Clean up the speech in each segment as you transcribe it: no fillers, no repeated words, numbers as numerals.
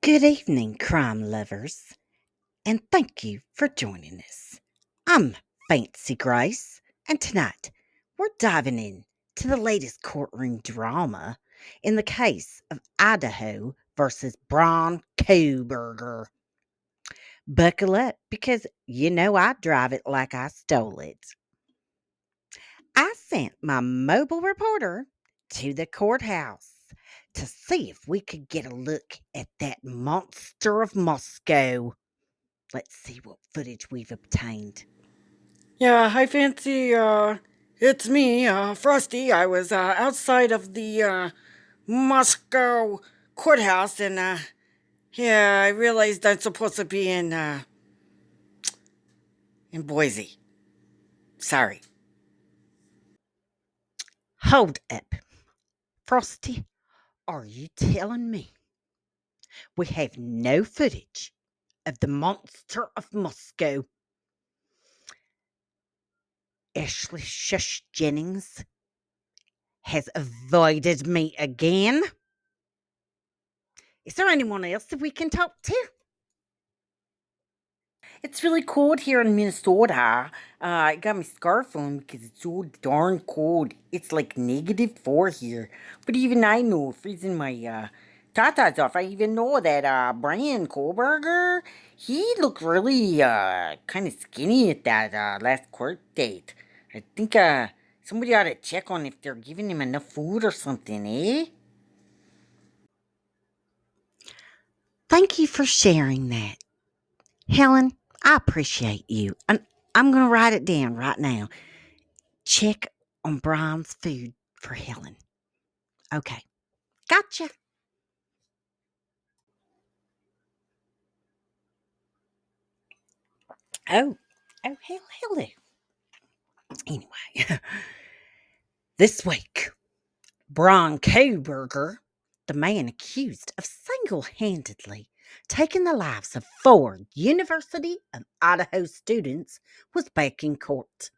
Good evening, crime lovers, and thank you for joining us. I'm Fancy Grace, and tonight we're diving in to the latest courtroom drama in the case of Idaho versus Braun Kohberger. Buckle up because you know I drive it like I stole it. I sent my mobile reporter to the courthouse to see if we could get a look at that monster of Moscow. Let's see what footage we've obtained. Yeah, hi Fancy. It's me, Frosty. I was outside of the Moscow courthouse, and yeah, I realized I'm supposed to be in Boise. Sorry. Hold up. Frosty, are you telling me we have no footage of the monster of Moscow? Ashley Shush Jennings has avoided me again. Is there anyone else that we can talk to? It's really cold here in Minnesota. I got my scarf on because it's so darn cold. It's like -4 here. But even I know, freezing my tatas off, I even know that Brian Kohlberger, he looked really kind of skinny at that last court date. I think somebody ought to check on if they're giving him enough food or something, eh? Thank you for sharing that. Helen, I appreciate you. And I'm going to write it down right now. Check on Brian's food for Helen. Okay. Gotcha. Oh, hello. Anyway, this week, Brian Kohberger, the man accused of single handedly taking the lives of four University of Idaho students, was back in court.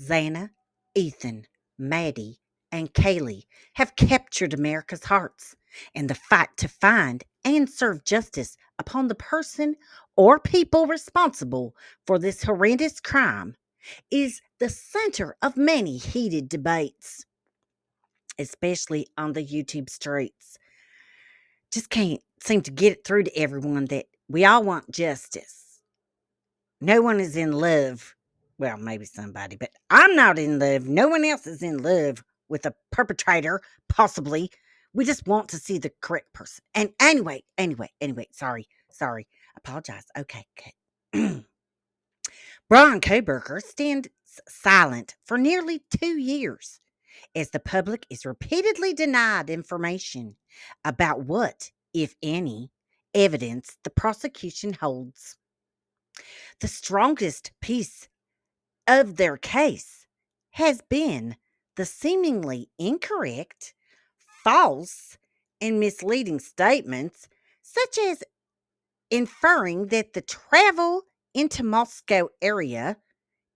Xana, Ethan, Maddie, and Kaylee have captured America's hearts, and the fight to find and serve justice upon the person or people responsible for this horrendous crime is the center of many heated debates, especially on the YouTube streets. Just can't seem to get it through to everyone that we all want justice. No one is in love. Well, maybe somebody, but I'm not in love. No one else is in love with a perpetrator, possibly. We just want to see the correct person. And anyway, sorry. Apologize. Okay, okay. Brian Koberger stands silent for nearly 2 years as the public is repeatedly denied information about what, if any, evidence the prosecution holds. The strongest piece of their case has been the seemingly incorrect, false, and misleading statements, such as inferring that the travel into Moscow area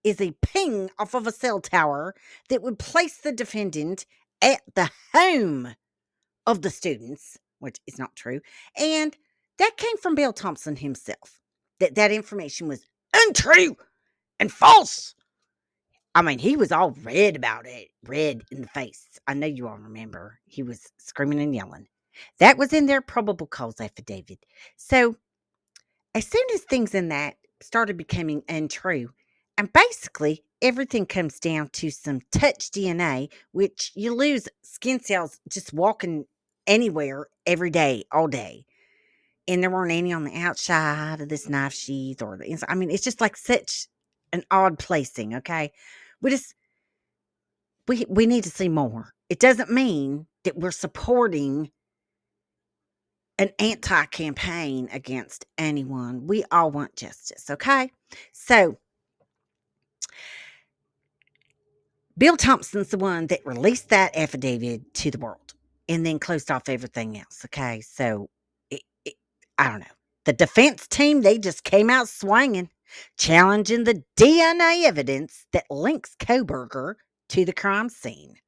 is a ping off of a cell tower that would place the defendant at the home of the students, which is not true. And that came from Bill Thompson himself. That information was untrue and false. I mean, he was all red about it, red in the face. I know you all remember. He was screaming and yelling. That was in their probable cause affidavit. So, as soon as things in that started becoming untrue, and basically everything comes down to some touch DNA, which you lose skin cells just walking anywhere every day, all day. And there weren't any on the outside of this knife sheath or the inside. I mean, it's just like such an odd placing, okay? We just we need to see more. It doesn't mean that we're supporting an anti-campaign against anyone. We all want justice, okay? So, Bill Thompson's the one that released that affidavit to the world and then closed off everything else, okay? So, it I don't know. The defense team, they just came out swinging, challenging the DNA evidence that links Koberger to the crime scene.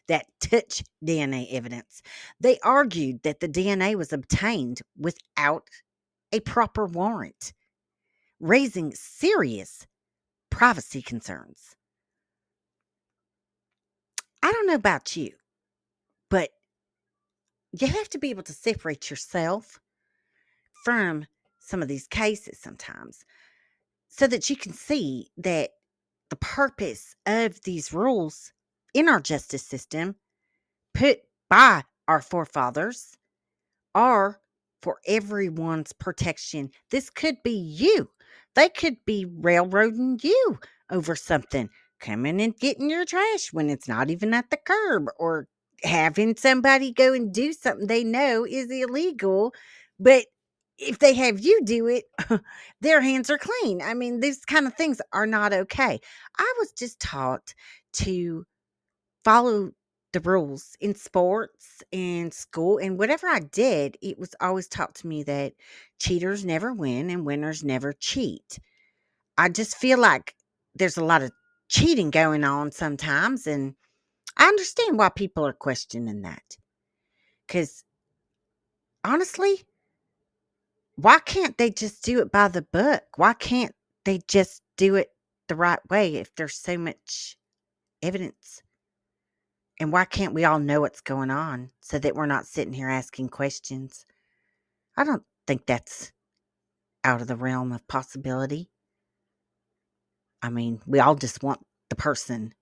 that touch DNA evidence. They argued that the DNA was obtained without a proper warrant, raising serious privacy concerns. I don't know about you, but you have to be able to separate yourself from some of these cases sometimes so that you can see that the purpose of these rules in our justice system put by our forefathers are for everyone's protection. This could be you. They could be railroading you over something, coming and getting your trash when it's not even at the curb, or having somebody go and do something they know is illegal. But if they have you do it, their hands are clean. I mean, these kind of things are not okay. I was just taught to follow the rules in sports and school, and whatever I did, it was always taught to me that cheaters never win and winners never cheat. I just feel like there's a lot of cheating going on sometimes, and I understand why people are questioning that. Because honestly, why can't they just do it by the book? Why can't they just do it the right way if there's so much evidence? And why can't we all know what's going on so that we're not sitting here asking questions? I don't think that's out of the realm of possibility. I mean, we all just want the person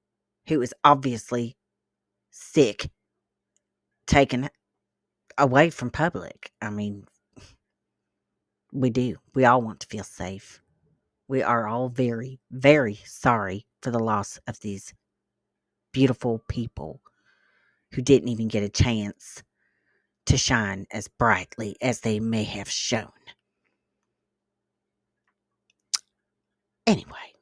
who is obviously sick taken away from public. I mean, we do. We all want to feel safe. We are all very, very sorry for the loss of these beautiful people who didn't even get a chance to shine as brightly as they may have shown. Anyway,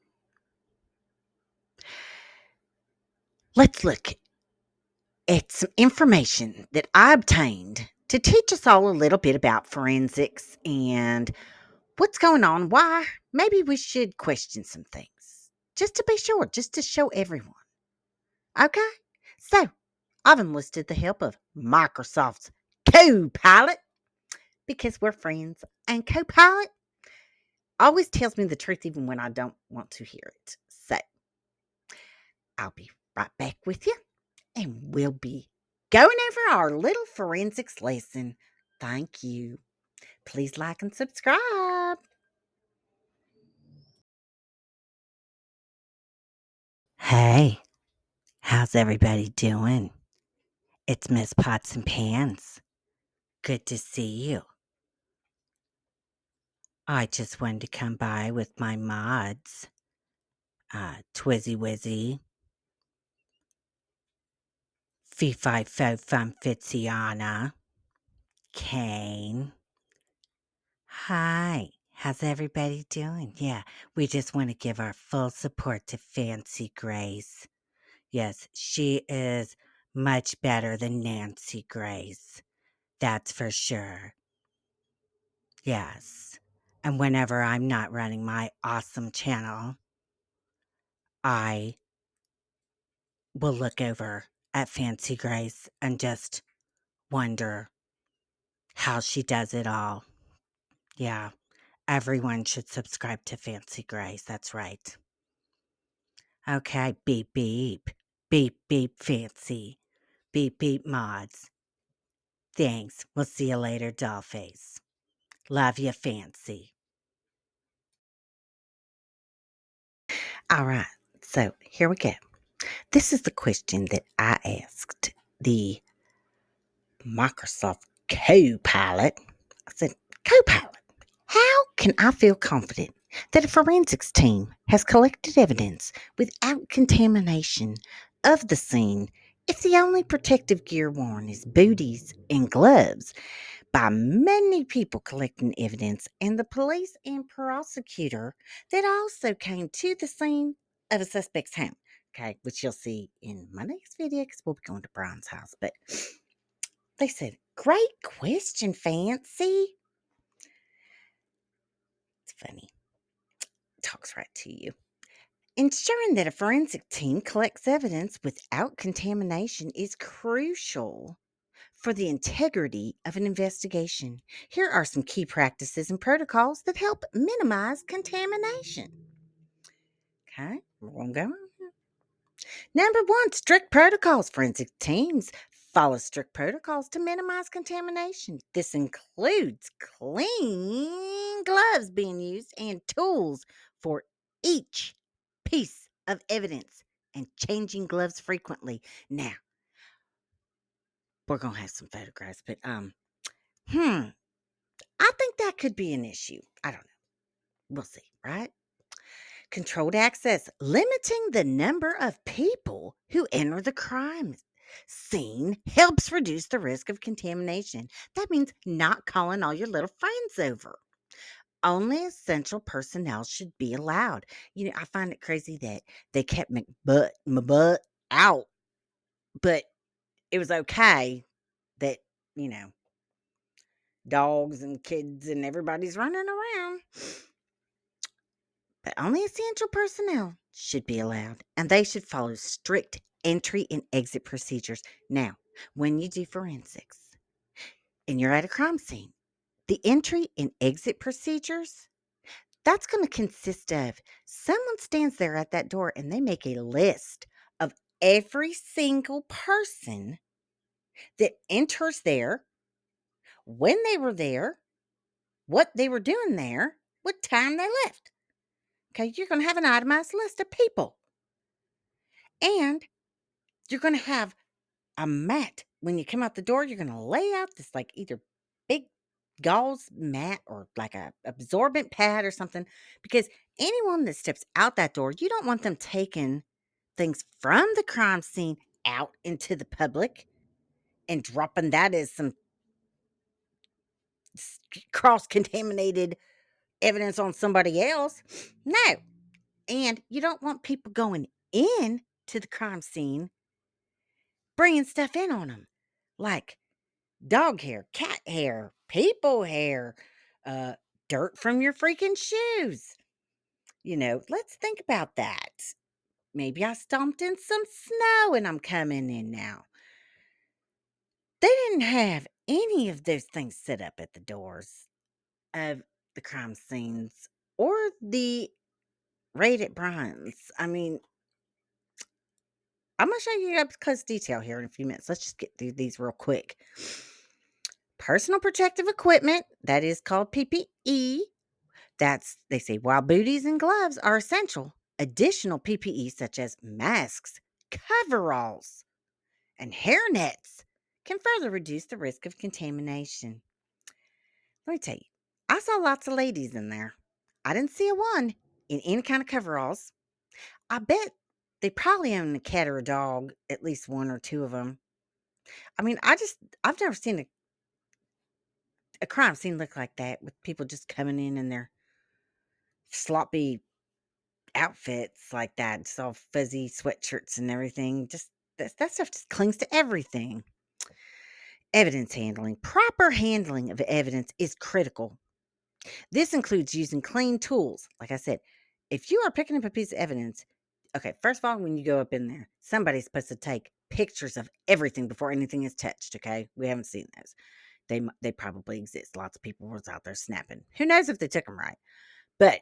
let's look at some information that I obtained to teach us all a little bit about forensics and what's going on, why maybe we should question some things. Just to be sure, just to show everyone. Okay? So, I've enlisted the help of Microsoft's Copilot because we're friends, and Copilot always tells me the truth even when I don't want to hear it. So, I'll be right back with you, and we'll be going over our little forensics lesson. Thank you. Please like and subscribe. Hey, how's everybody doing? It's Miss Pots and Pans. Good to see you. I just wanted to come by with my mods. Twizzy Wizzy, Fee Fi Fo Fum Fitziana, Kane. Hi, how's everybody doing? Yeah, we just want to give our full support to Fancy Grace. Yes, she is much better than Nancy Grace. That's for sure. Yes. And whenever I'm not running my awesome channel, I will look over at Fancy Grace and just wonder how she does it all. Yeah, everyone should subscribe to Fancy Grace. That's right. Okay, beep, beep. Beep, beep, Fancy. Beep, beep, mods. Thanks. We'll see you later, Dollface. Love you, Fancy. All right, so here we go. This is the question that I asked the Microsoft Copilot. I said, Copilot, how can I feel confident that a forensics team has collected evidence without contamination of the scene if the only protective gear worn is booties and gloves by many people collecting evidence and the police and prosecutor that also came to the scene of a suspect's home? Okay, which you'll see in my next video because we'll be going to Brian's house. But they said, great question, Fancy. It's funny. Talks right to you. Ensuring that a forensic team collects evidence without contamination is crucial for the integrity of an investigation. Here are some key practices and protocols that help minimize contamination. Okay, we're going to go. Number one, strict protocols. Forensic teams follow strict protocols to minimize contamination. This includes clean gloves being used and tools for each piece of evidence and changing gloves frequently. Now, we're going to have some photographs, but hmm, I think that could be an issue. I don't know. We'll see, right? Controlled access, limiting the number of people who enter the crime scene helps reduce the risk of contamination. That means not calling all your little friends over. Only essential personnel should be allowed. I find it crazy that they kept my butt out, but it was okay that, you know, dogs and kids and everybody's running around. But only essential personnel should be allowed, and they should follow strict entry and exit procedures. Now, when you do forensics and you're at a crime scene, the entry and exit procedures, that's going to consist of someone stands there at that door and they make a list of every single person that enters there, when they were there, what they were doing there, what time they left. Okay, you're going to have an itemized list of people. And you're going to have a mat. When you come out the door, you're going to lay out this like either big gauze mat or like a absorbent pad or something, because anyone that steps out that door, you don't want them taking things from the crime scene out into the public and dropping that as some cross contaminated evidence on somebody else. No. And you don't want people going in to the crime scene bringing stuff in on them, like dog hair, cat hair, people hair, uh, dirt from your freaking shoes. Let's think about that. Maybe I stomped in some snow and I'm coming in now. They didn't have any of those things set up at the doors of the crime scenes or the raid at Brian's. I mean, I'm going to show you up close detail here in a few minutes. Let's just get through these real quick. Personal protective equipment, that is called PPE. They say while booties and gloves are essential, additional PPE such as masks, coveralls, and hairnets can further reduce the risk of contamination. Let me tell you, I saw lots of ladies in there. I didn't see a one in any kind of coveralls. I bet they probably own a cat or a dog, at least one or two of them. I mean, I've never seen a crime scene look like that with people just coming in their sloppy outfits like that, just all fuzzy sweatshirts and everything. Just that stuff just clings to everything. Evidence handling. Proper handling of evidence is critical. This includes using clean tools. Like I said, if you are picking up a piece of evidence, okay, first of all, when you go up in there, somebody's supposed to take pictures of everything before anything is touched. Okay, we haven't seen those. They probably exist. Lots of people was out there snapping. Who knows if they took them right? But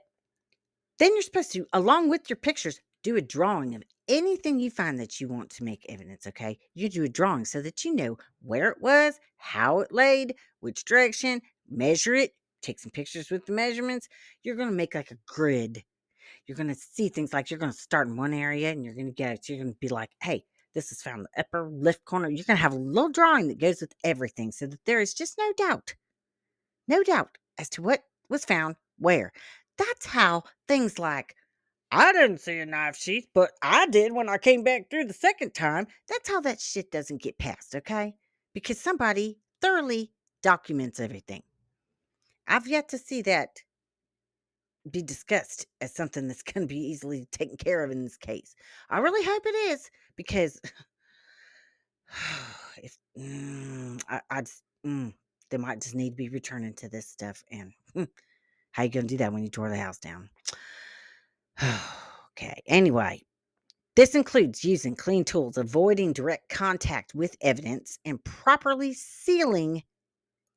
then you're supposed to, along with your pictures, do a drawing of anything you find that you want to make evidence, okay? You do a drawing so that you know where it was, how it laid, which direction, measure it, take some pictures with the measurements. You're going to make like a grid. You're going to see things like you're going to start in one area and you're going to get it. So you're going to be like, hey, this is found in the upper left corner. You're going to have a little drawing that goes with everything so that there is just no doubt as to what was found where. That's how things like, I didn't see a knife sheath, but I did when I came back through the second time. That's how that shit doesn't get passed, okay? Because somebody thoroughly documents everything. I've yet to see that be discussed as something that's going to be easily taken care of in this case. I really hope it is because if I just they might just need to be returning to this stuff. And how you going to do that when you tore the house down? Okay. Anyway, this includes using clean tools, avoiding direct contact with evidence, and properly sealing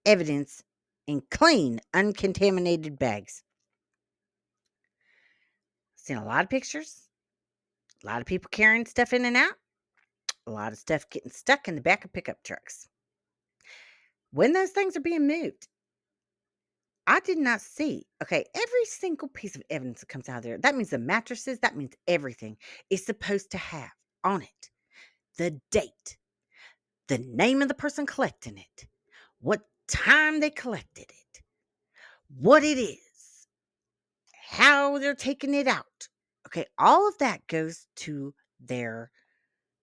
evidence in clean, uncontaminated bags. Seen a lot of pictures, a lot of people carrying stuff in and out, a lot of stuff getting stuck in the back of pickup trucks. When those things are being moved, I did not see. Okay, every single piece of evidence that comes out of there, that means the mattresses, that means everything is supposed to have on it the date, the name of the person collecting it, what time they collected it, what it is, how they're taking it out. Okay, all of that goes to their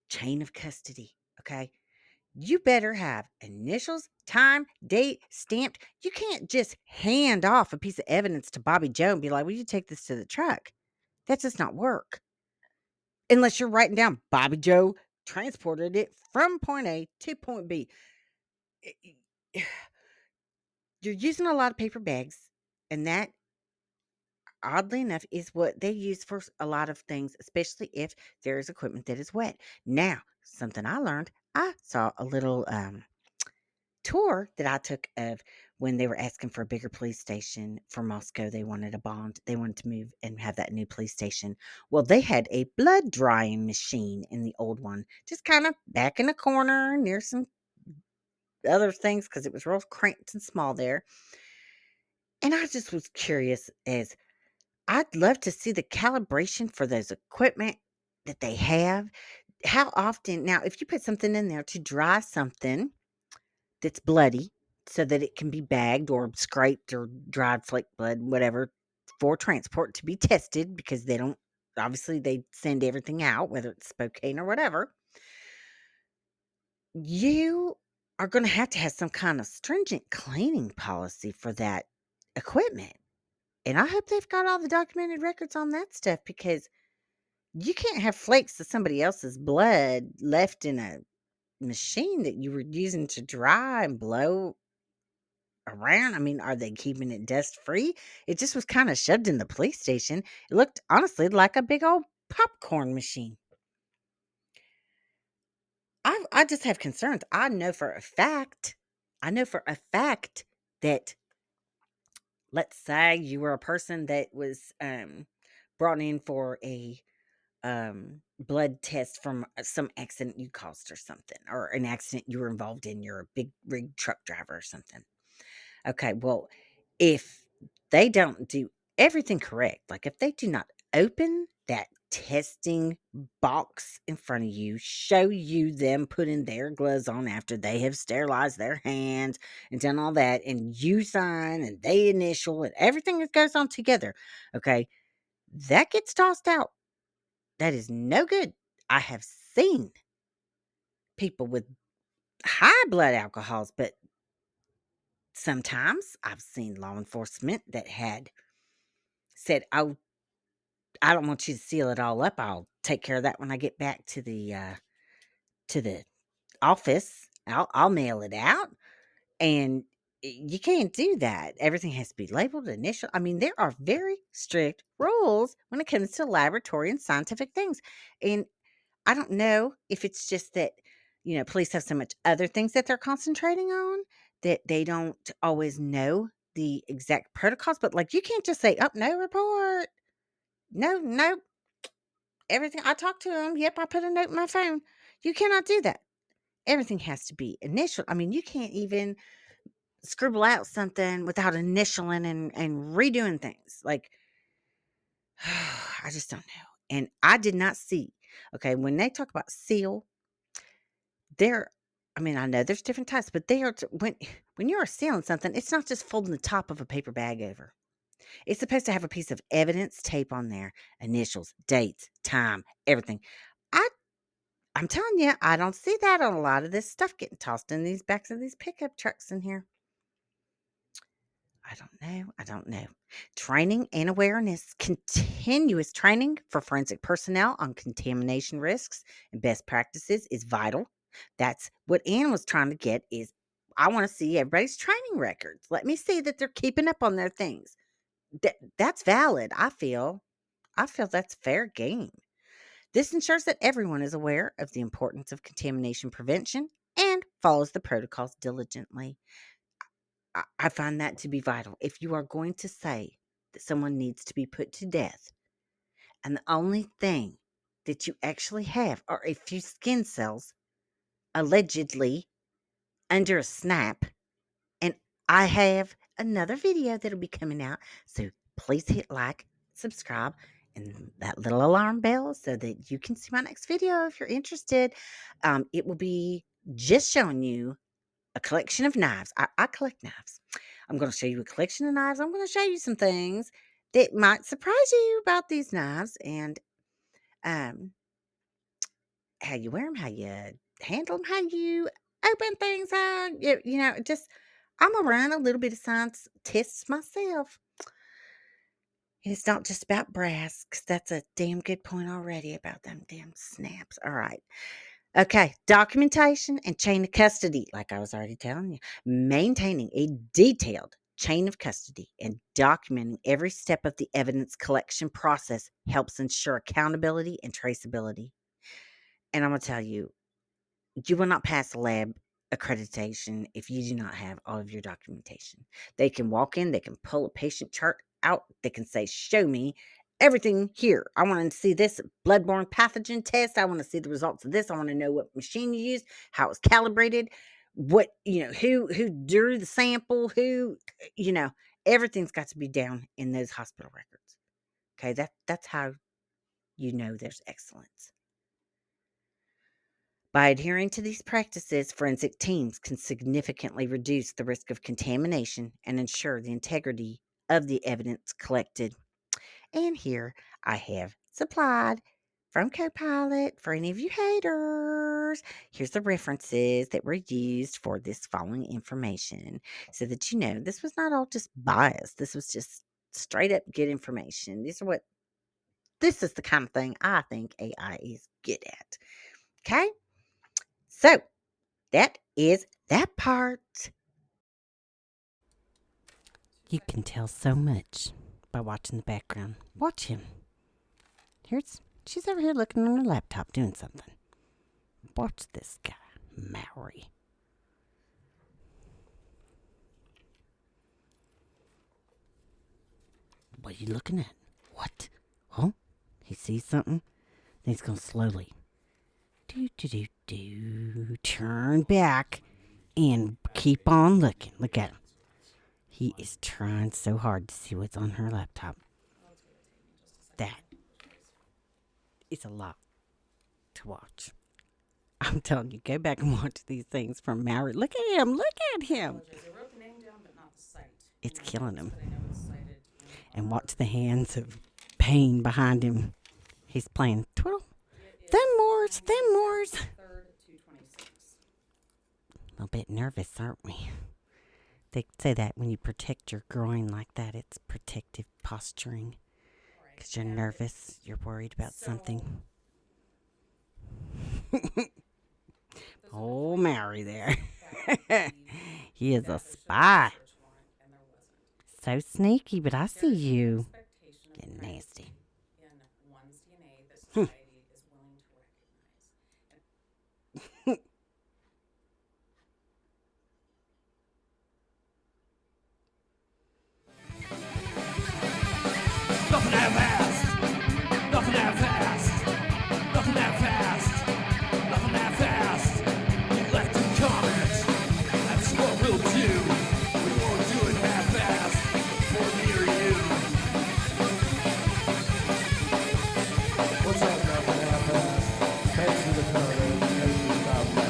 chain of custody. Okay, you better have initials, time, date stamped. You can't just hand off a piece of evidence to Bobby Joe and be like, "Will you take this to the truck?" That does not work unless you're writing down Bobby Joe transported it from point A to point B. I- You're using a lot of paper bags, and that, oddly enough, is what they use for a lot of things, especially if there is equipment that is wet. Now, something I learned, I saw a little tour that I took of when they were asking for a bigger police station for Moscow. They wanted a bond. They wanted to move and have that new police station. Well, they had a blood drying machine in the old one, just kind of back in the corner near some other things because it was real cramped and small there. And I just was curious as I'd love to see the calibration for those equipment that they have. How often now, if you put something in there to dry something that's bloody so that it can be bagged or scraped or dried flake blood, whatever, for transport to be tested because they don't, obviously they send everything out, whether it's Spokane or whatever. You are going to have some kind of stringent cleaning policy for that equipment. And I hope they've got all the documented records on that stuff because you can't have flakes of somebody else's blood left in a machine that you were using to dry and blow around. I mean, are they keeping it dust free? It just was kind of shoved in the police station. It looked honestly like a big old popcorn machine. I just have concerns. I know for a fact that, let's say you were a person that was brought in for a blood test from some accident you caused or something, or an accident you were involved in. You're a big rig truck driver or something. Okay, well, if they don't do everything correct, like if they do not open that testing box in front of you, show you them putting their gloves on after they have sterilized their hands and done all that, and you sign and they initial and everything that goes on together, okay, that gets tossed out. That is no good. I have seen people with high blood alcohols, but sometimes I've seen law enforcement that had said, "Oh, I don't want you to seal it all up. I'll take care of that when I get back to the office. I'll mail it out." And you can't do that. Everything has to be labeled initial. I mean, there are very strict rules when it comes to laboratory and scientific things. And I don't know if it's just that, police have so much other things that they're concentrating on that they don't always know the exact protocols. But like, you can't just say, "Oh, no report. No, no, everything. I talked to him. Yep, I put a note in my phone." You cannot do that. Everything has to be initial. I mean, you can't even scribble out something without initialing and redoing things. Like, I just don't know. And I did not see. Okay, when they talk about seal, there, I mean, I know there's different types, but they are when you are sealing something, it's not just folding the top of a paper bag over. It's supposed to have a piece of evidence tape on there, initials, dates, time, everything. I I'm telling you, I don't see that on a lot of this stuff getting tossed in these backs of these pickup trucks in here. I don't know. I don't know. Training and awareness, continuous training for forensic personnel on contamination risks and best practices is vital. That's what Ann was trying to get is I want to see everybody's training records. Let me see that they're keeping up on their things. That's valid, I feel. I feel that's fair game. This ensures that everyone is aware of the importance of contamination prevention and follows the protocols diligently. I find that to be vital. If you are going to say that someone needs to be put to death, and the only thing that you actually have are a few skin cells, allegedly under a snap, and I have another video that'll be coming out. So please hit like, subscribe, and that little alarm bell so that you can see my next video if you're interested. It will be just showing you a collection of knives. I collect knives. I'm going to show you a collection of knives. I'm going to show you some things that might surprise you about these knives and um, how you wear them, how you handle them, how you open things up. Just I'm going to run a little bit of science tests myself. And it's not just about brass, 'cause that's a damn good point already about them damn snaps. All right. Okay, documentation and chain of custody, like I was already telling you. Maintaining a detailed chain of custody and documenting every step of the evidence collection process helps ensure accountability and traceability. And I'm going to tell you, you will not pass a lab accreditation if you do not have all of your documentation. They can walk in, they can pull a patient chart out, they can say, "Show me everything here. I want to see this bloodborne pathogen test. I want to see the results of this. I want to know what machine you used, how it's calibrated, who drew the sample, you know, everything's got to be down in those hospital records." Okay, that's how you know there's excellence. By adhering to these practices, forensic teams can significantly reduce the risk of contamination and ensure the integrity of the evidence collected. And here I have supplied from Copilot for any of you haters. Here's the references that were used for this following information so that you know this was not all just bias. This was just straight up good information. This is the kind of thing I think AI is good at. Okay? So that is that part. You can tell so much by watching the background. Watch him. She's over here looking on her laptop doing something. Watch this guy, Maori. What are you looking at? What? Huh? He sees something? Then he's going to slowly turn back and keep on looking. Look at him. He is trying so hard to see what's on her laptop. That is a lot to watch. I'm telling you, go back and watch these things from Maori. Look at him. Look at him. It's killing him. And watch the hands of pain behind him. He's playing twiddle. Them Moors. A little bit nervous, aren't we? They say that when you protect your groin like that, it's protective posturing. Because you're nervous, you're worried about something. Oh, Mary there. He is a spy. So sneaky, but I see you. Getting nasty. Nothing half-assed. Nothing half-assed. Nothing half-assed. Nothing half-assed. You left to comment. That's what we'll do. We won't do it half-assed for me or you. What's up, Nothing Half-assed? Thanks for the comment. Thanks for stopping by.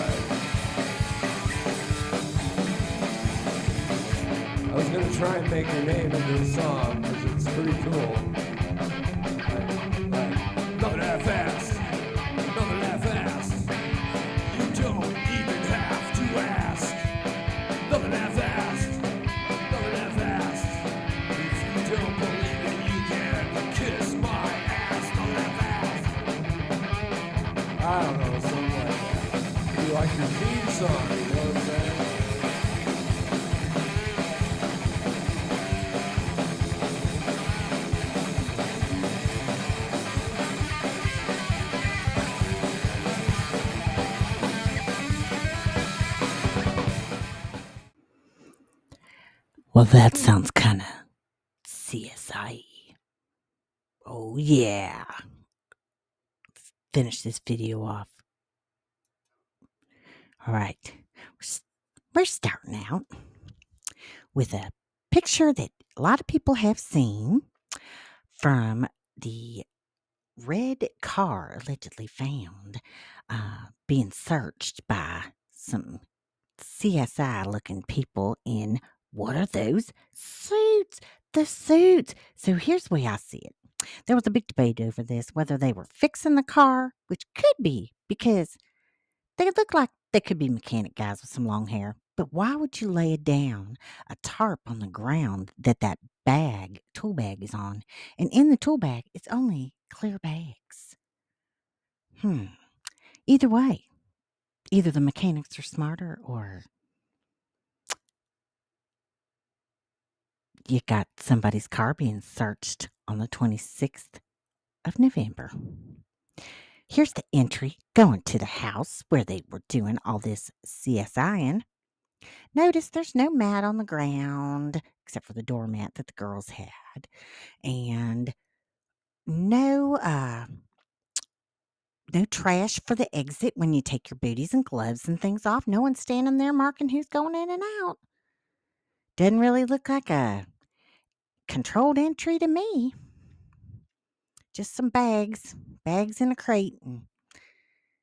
I was gonna try and make your name into a song because it's pretty cool. Nothing half-assed. Nothing half-assed. You don't even have to ask. Nothing half-assed. Nothing half-assed. If you don't believe it, you can kiss my ass. Nothing half-assed. I don't know, something like that. You like your theme song, you know what I'm saying? Well, that sounds kind of CSI. Oh, yeah. Finish this video off. All right. We're starting out with a picture that a lot of people have seen from the red car allegedly found being searched by some CSI looking people in what are those suits? The suits. So here's the way I see it. There was a big debate over this, whether they were fixing the car, which could be because they look like they could be mechanic guys with some long hair. But why would you lay down a tarp on the ground that tool bag is on? And in the tool bag, it's only clear bags. Hmm. Either way, either the mechanics are smarter or you got somebody's car being searched on the 26th of November. Here's the entry going to the house where they were doing all this CSIing. Notice there's no mat on the ground except for the doormat that the girls had, and no no trash for the exit when you take your booties and gloves and things off. No one's standing there marking who's going in and out. Doesn't really look like a controlled entry to me. Just some bags in a crate and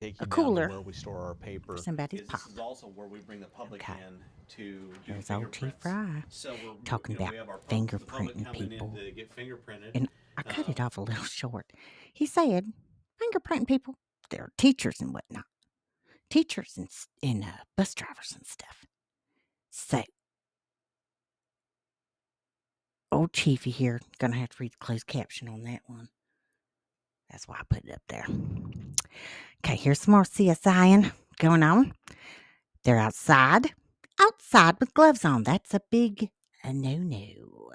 take a you down to cooler where we store our for paper. somebody's Is pop. this is also where we bring the public Okay. in to do There's old Chief fingerprints. Fry So talking about we have our the public fingerprinting coming in people. to get fingerprinted. And I cut it Um, off a little short. He said, fingerprinting people, they're teachers and whatnot. Teachers and bus drivers and stuff. So, old Chiefy here, gonna have to read the closed caption on that one. That's why I put it up there. Okay, here's some more CSIing going on. They're outside with gloves on. That's a big no.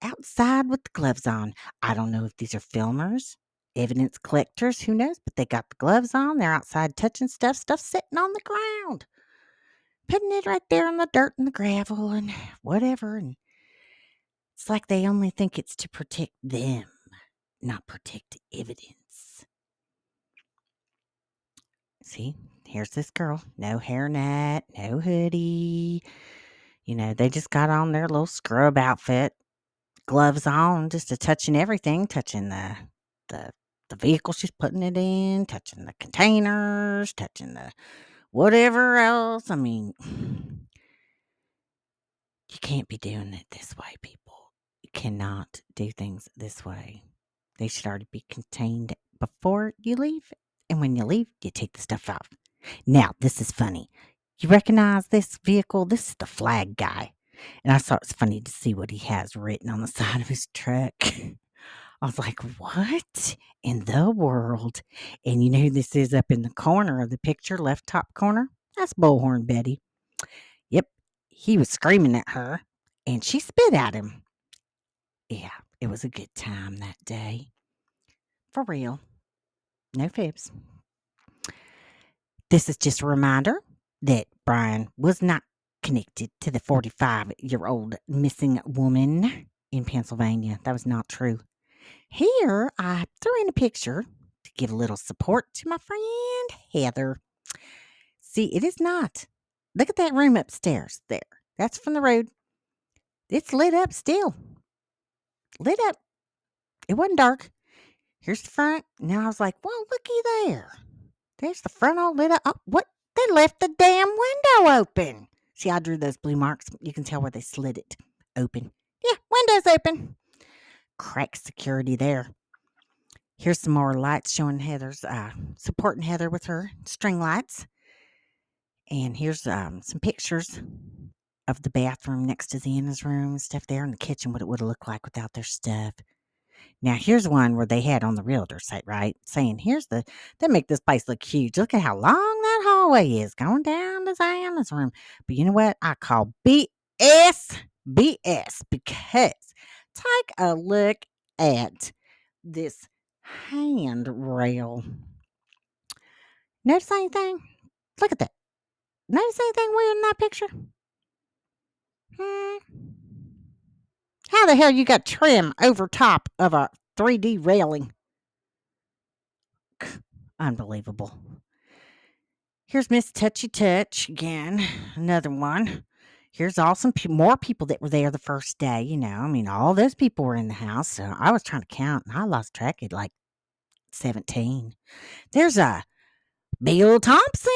Outside with the gloves on. I don't know if these are filmers, evidence collectors, who knows, but they got the gloves on. They're outside touching stuff sitting on the ground, putting it right there in the dirt and the gravel and whatever. And it's like they only think it's to protect them, not protect evidence. See, here's this girl, no hairnet, no hoodie. They just got on their little scrub outfit, gloves on, just a touching everything, touching the the vehicle she's putting it in, touching the containers, touching the whatever else. I mean, you can't be doing it this way, people. You cannot do things this way. They should already be contained before you leave. And when you leave, you take the stuff out. Now, this is funny. You recognize this vehicle? This is the flag guy. And I thought it's funny to see what he has written on the side of his truck. I was like, what in the world? And you know who this is up in the corner of the picture, left top corner? That's Bullhorn Betty. Yep, he was screaming at her, and she spit at him. Yeah, it was a good time that day. For real. No fibs. This is just a reminder that Brian was not connected to the 45-year-old missing woman in Pennsylvania. That was not true. Here, I threw in a picture to give a little support to my friend Heather. See, it is not. Look at that room upstairs there. That's from the road. It's lit up still. Lit up. It wasn't dark. Here's the front. Now I was like, well, looky there. There's the front all lit up. Oh, what? They left the damn window open. See, I drew those blue marks. You can tell where they slid it open. Yeah, window's open. Crack security there. Here's some more lights showing Heather's, supporting Heather with her string lights. And here's some pictures of the bathroom next to Xana's room and stuff there, in the kitchen, what it would have looked like without their stuff. Now, here's one where they had on the realtor site, right? Saying, they make this place look huge. Look at how long that hallway is going down to Zana's room. But you know what? I call BS, because take a look at this handrail. Notice anything? Look at that. Notice anything weird in that picture? Hmm. How the hell you got trim over top of a 3D railing? Unbelievable. Here's Miss Touchy Touch again, another one. Here's all some more people that were there the first day. You know, I mean, all those people were in the house. So I was trying to count, and I lost track at like 17. There's a Bill Thompson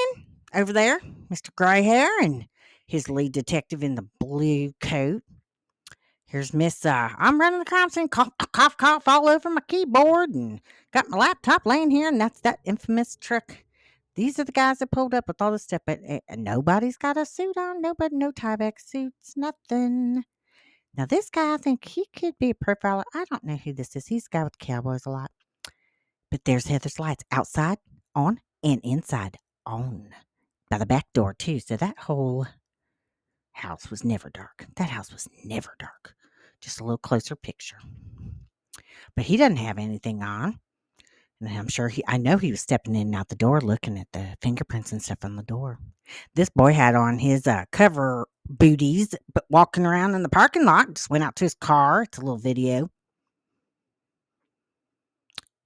over there, Mr. Gray Hair, and his lead detective in the blue coat. Here's Miss, I'm running the crime scene, cough, cough, cough all over my keyboard, and got my laptop laying here, and that's that infamous truck. These are the guys that pulled up with all this stuff, but nobody's got a suit on. Nobody, no tieback suits, nothing. Now, this guy, I think he could be a profiler. I don't know who this is. He's the guy with the Cowboys a lot. But there's Heather's lights outside, on, and inside, on. By the back door, too. So that whole house was never dark. That house was never dark. Just a little closer picture. But he doesn't have anything on. And I'm sure I know he was stepping in and out the door looking at the fingerprints and stuff on the door. This boy had on his cover booties, but walking around in the parking lot, just went out to his car. It's a little video.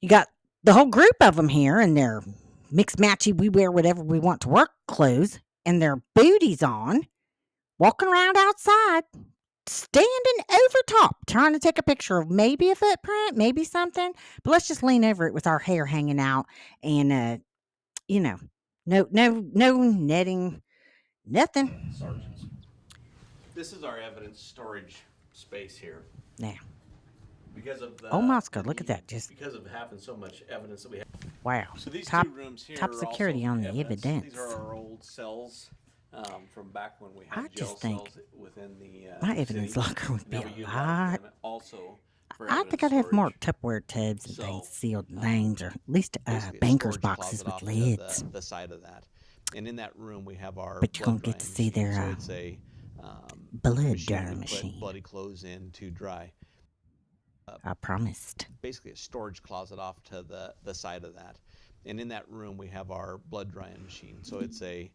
You got the whole group of them here in their mixed matchy, we wear whatever we want to work clothes, and their booties on, walking around outside, standing over top, trying to take a picture of maybe a footprint, maybe something. But let's just lean over it with our hair hanging out, and no netting, nothing. Sergeants. This is our evidence storage space here. Now, Because of the Moscow, look at that! because of having so much evidence that we have. Wow. So these Top two rooms here top are security also on the evidence. These are our old cells from back when we I had just jail think cells within the my evidence city. locker would be Now a we utilize lot. them also for I think I'd have more evidence Tupperware tubs and So, things sealed names, or at least basically a bankers storage boxes closet with off to lids. the side of that. And in that room we have our But you're gonna blood get to drying see machine. their So it's a blood machine drying we machine. put bloody clothes in to dry. I promised. Basically a storage closet off to the side of that. And in that room we have our blood drying machine. So it's a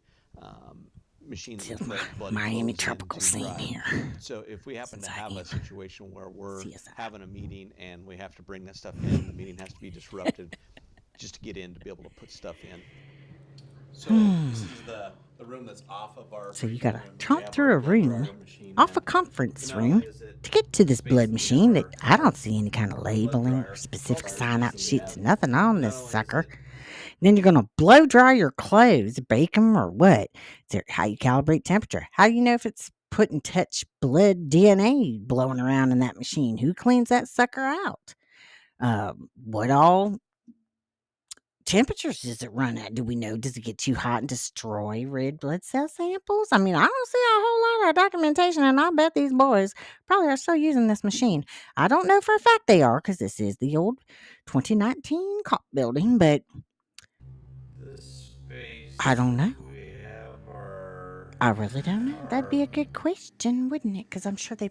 machine that It's we put bloody Miami clothes in tropical to scene dry. here. So if we happen Since to I have am a situation where we're CSI. having a meeting and we have to bring that stuff in, the meeting has to be disrupted just to get in to be able to put stuff in. So this is the room that's off of our. So you gotta room. We tromp have through our a blood room, dryer machine off a in. conference Not room, only is it to get to this blood basically machine that I our don't see any kind of blood labeling or dryer, specific blood sign out dryer system we sheets, have. nothing on Not this only is sucker. it Then you're gonna blow dry your clothes, bake them, or what? Is there, how you calibrate temperature? How do you know if it's putting touch blood DNA blowing around in that machine? Who cleans that sucker out? What all temperatures does it run at? Do we know? Does it get too hot and destroy red blood cell samples? I mean, I don't see a whole lot of documentation, and I bet these boys probably are still using this machine. I don't know for a fact they are, because this is the old 2019 cop building, but the space I don't know. we have our I really don't know. That'd be a good question, wouldn't it? Because I'm sure they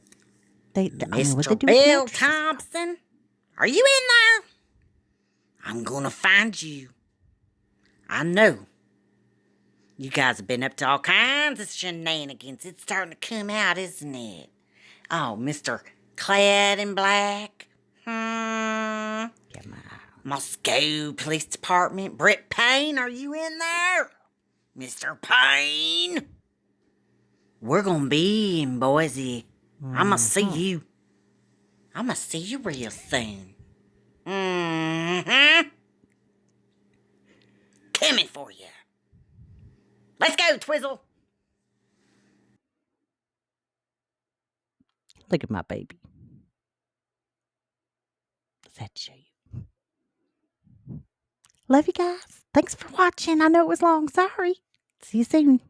I mean, what Mr. they do with Bill mattresses. Thompson, are you in there? I'm gonna find you. I know. You guys have been up to all kinds of shenanigans. It's starting to come out, isn't it? Oh, Mr. Clad in Black. Yeah, Moscow Police Department. Brett Payne, are you in there? Mr. Payne. We're gonna be in Boise. I'ma see you. I'ma see you real soon. Coming for you. Let's go, Twizzle. look at my baby. Does that show you? Love you guys. Thanks for watching. I know it was long. Sorry. See you soon.